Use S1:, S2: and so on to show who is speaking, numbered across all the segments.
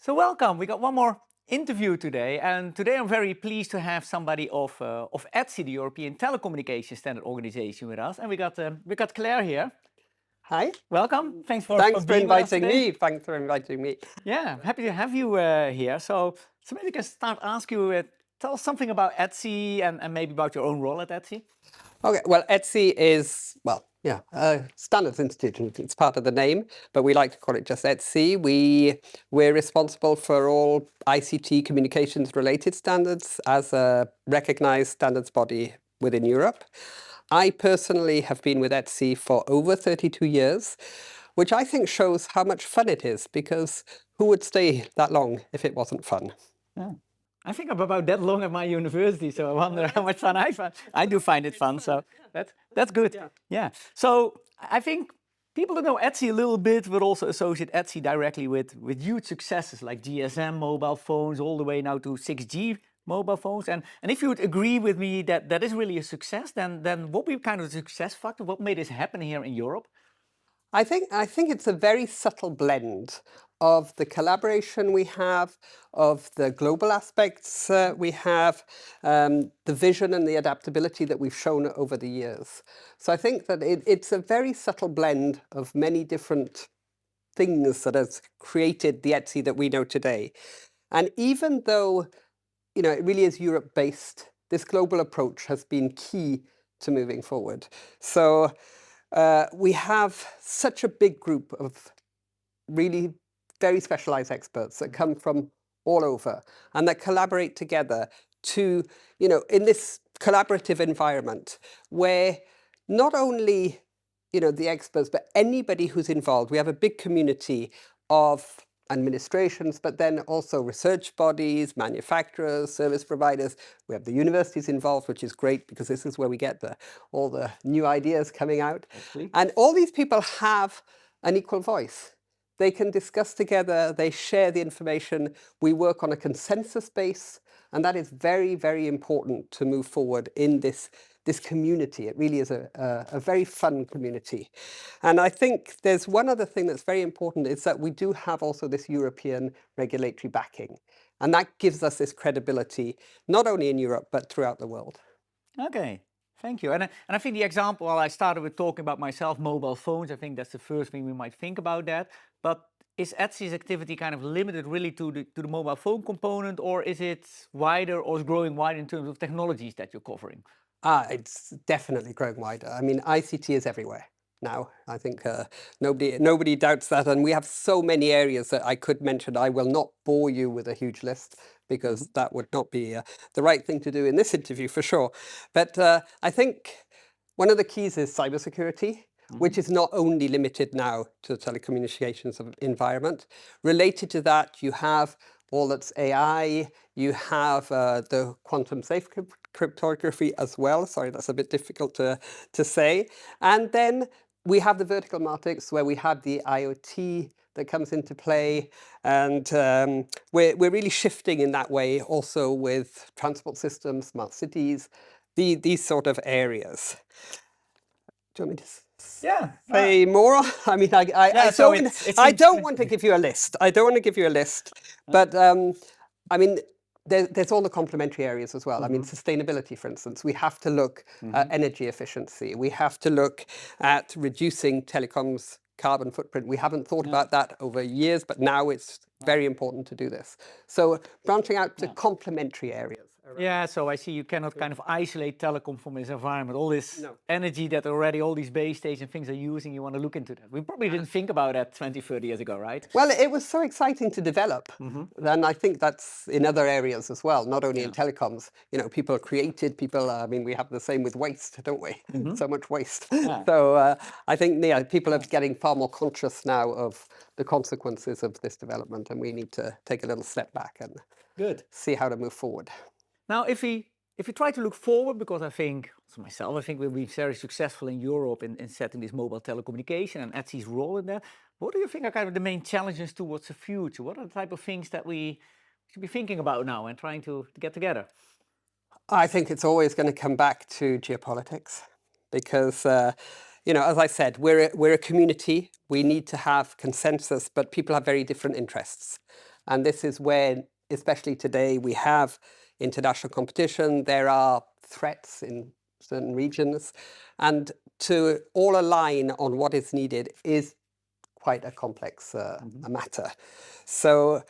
S1: So welcome. We got one more interview today, and today I'm very pleased to have somebody of Etsi, the European Telecommunications Standard Organization, with us, and we got Claire here.
S2: Hi.
S1: Welcome. Thanks for
S2: Thanks for
S1: being with us
S2: inviting
S1: today.
S2: me. Thanks for inviting me.
S1: Yeah, happy to have you here. So maybe we can start ask you tell us something about Etsi and maybe about your own role at Etsi.
S2: Okay, well, Etsi is, a standards institution. It's part of the name, but we like to call it just Etsi. We're responsible for all ICT communications related standards as a recognized standards body within Europe. I personally have been with Etsi for over 32 years, which I think shows how much fun it is, because who would stay that long if it wasn't fun?
S1: Yeah. I think I'm about that long at my university, so I wonder how much fun I find. I do find it fun, so that's good. Yeah. So I think people don't know Etsy a little bit, but also associate Etsy directly with huge successes like GSM mobile phones, all the way now to 6G mobile phones. And if you would agree with me that that is really a success, then what would be kind of the success factor? What made this happen here in Europe?
S2: I think it's a very subtle blend of the collaboration we have, of the global aspects we have, the vision and the adaptability that we've shown over the years. So I think that it's a very subtle blend of many different things that has created the Etsy that we know today. And even though, it really is Europe-based, this global approach has been key to moving forward. So we have such a big group of really very specialized experts that come from all over and that collaborate together to, in this collaborative environment where not only, the experts, but anybody who's involved. We have a big community of administrations, but then also research bodies, manufacturers, service providers. We have the universities involved, which is great because this is where we get all the new ideas coming out.
S1: Actually.
S2: And all these people have an equal voice. They can discuss together, they share the information, we work on a consensus base, and that is very, very important to move forward in this community. It really is a very fun community. And I think there's one other thing that's very important, is that we do have also this European regulatory backing. And that gives us this credibility, not only in Europe, but throughout the world.
S1: Okay, thank you. And I think the example, well, I started with talking about myself, mobile phones. I think that's the first thing we might think about that. But is Etsy's activity kind of limited really to the mobile phone component, or is it wider or is growing wider in terms of technologies that you're covering?
S2: It's definitely growing wider. I mean, ICT is everywhere now. I think nobody doubts that. And we have so many areas that I could mention. I will not bore you with a huge list because that would not be the right thing to do in this interview for sure. But I think one of the keys is cybersecurity, which is not only limited now to the telecommunications environment. Related to that, you have all that's AI, you have the quantum safe cryptography as well. Sorry, that's a bit difficult to say. And then we have the vertical markets where we have the IoT that comes into play. And we're really shifting in that way also with transport systems, smart cities, these sort of areas. Do you want me to say more? I mean, I don't want to give you a list. I don't want to give you a list. But I mean, there's all the complementary areas as well. I mean, sustainability, for instance, we have to look at energy efficiency. We have to look at reducing telecoms carbon footprint. We haven't thought about that over years, but now it's very important to do this. So branching out to complementary areas.
S1: Yeah, so I see you cannot kind of isolate telecom from this environment. All this energy that already all these base station things are using, you want to look into that. We probably didn't think about that 20, 30 years ago, right?
S2: Well, it was so exciting to develop. And I think that's in other areas as well, not only in telecoms. People created, I mean, we have the same with waste, don't we? So much waste. So I think people are getting far more conscious now of the consequences of this development, and we need to take a little step back and see how to move forward.
S1: Now, if we try to look forward, because I think, also myself, I think we'll be very successful in Europe in setting this mobile telecommunication and Etsy's role in that. What do you think are kind of the main challenges towards the future? What are the type of things that we should be thinking about now and trying to get together?
S2: I think it's always going to come back to geopolitics because, as I said, we're a community. We need to have consensus, but people have very different interests. And this is where, especially today, we have international competition. There are threats in certain regions. And to all align on what is needed is quite a complex a matter. So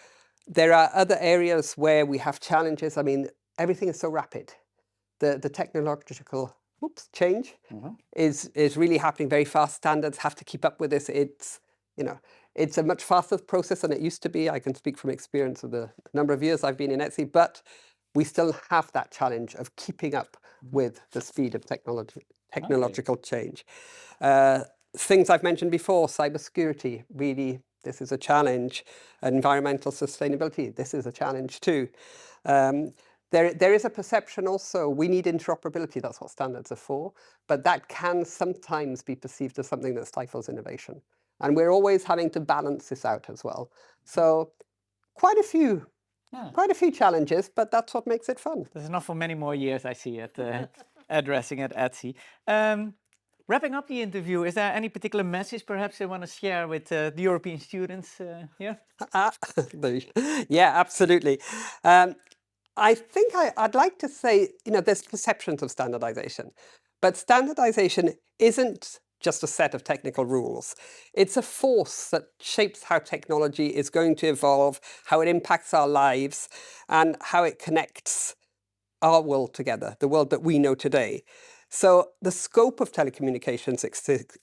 S2: there are other areas where we have challenges. I mean, everything is so rapid. The technological change is really happening very fast. Standards have to keep up with this. It's a much faster process than it used to be. I can speak from experience of the number of years I've been in Etsi, but we still have that challenge of keeping up with the speed of technological change. Things I've mentioned before, cybersecurity, really, this is a challenge. Environmental sustainability, this is a challenge too. There is a perception also, we need interoperability, that's what standards are for, but that can sometimes be perceived as something that stifles innovation. And we're always having to balance this out as well. So quite a few challenges, but that's what makes it fun.
S1: There's enough for many more years, I see it, addressing at Etsi. Wrapping up the interview, is there any particular message perhaps you want to share with the European students here?
S2: Yeah, absolutely. I think I'd like to say, there's perceptions of standardization, but standardization isn't just a set of technical rules. It's a force that shapes how technology is going to evolve, how it impacts our lives, and how it connects our world together, the world that we know today. So the scope of telecommunications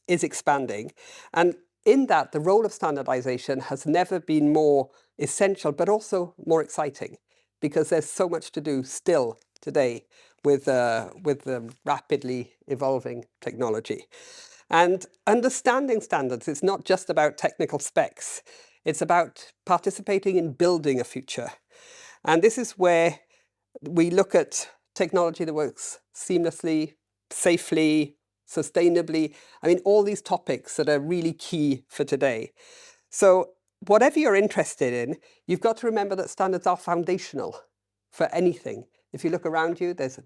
S2: is expanding. And in that, the role of standardization has never been more essential, but also more exciting, because there's so much to do still today with the rapidly evolving technology. And understanding standards is not just about technical specs. It's about participating in building a future. And this is where we look at technology that works seamlessly, safely, sustainably. I mean, all these topics that are really key for today. So whatever you're interested in, you've got to remember that standards are foundational for anything. If you look around you, there's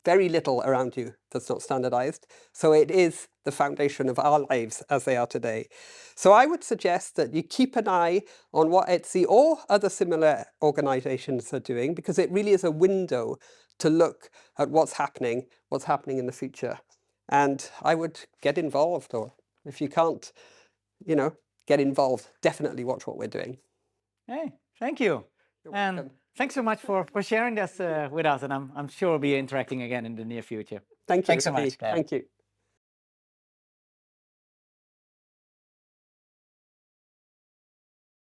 S2: very little around you that's not standardized. So it is the foundation of our lives as they are today. So I would suggest that you keep an eye on what Etsi or other similar organizations are doing, because it really is a window to look at what's happening in the future. And I would get involved, or if you can't, get involved, definitely watch what we're doing.
S1: Hey, thank you. And thanks so much for sharing this with us, and I'm sure we'll be interacting again in the near future.
S2: Thank you.
S1: Thanks so much.
S2: Thank you.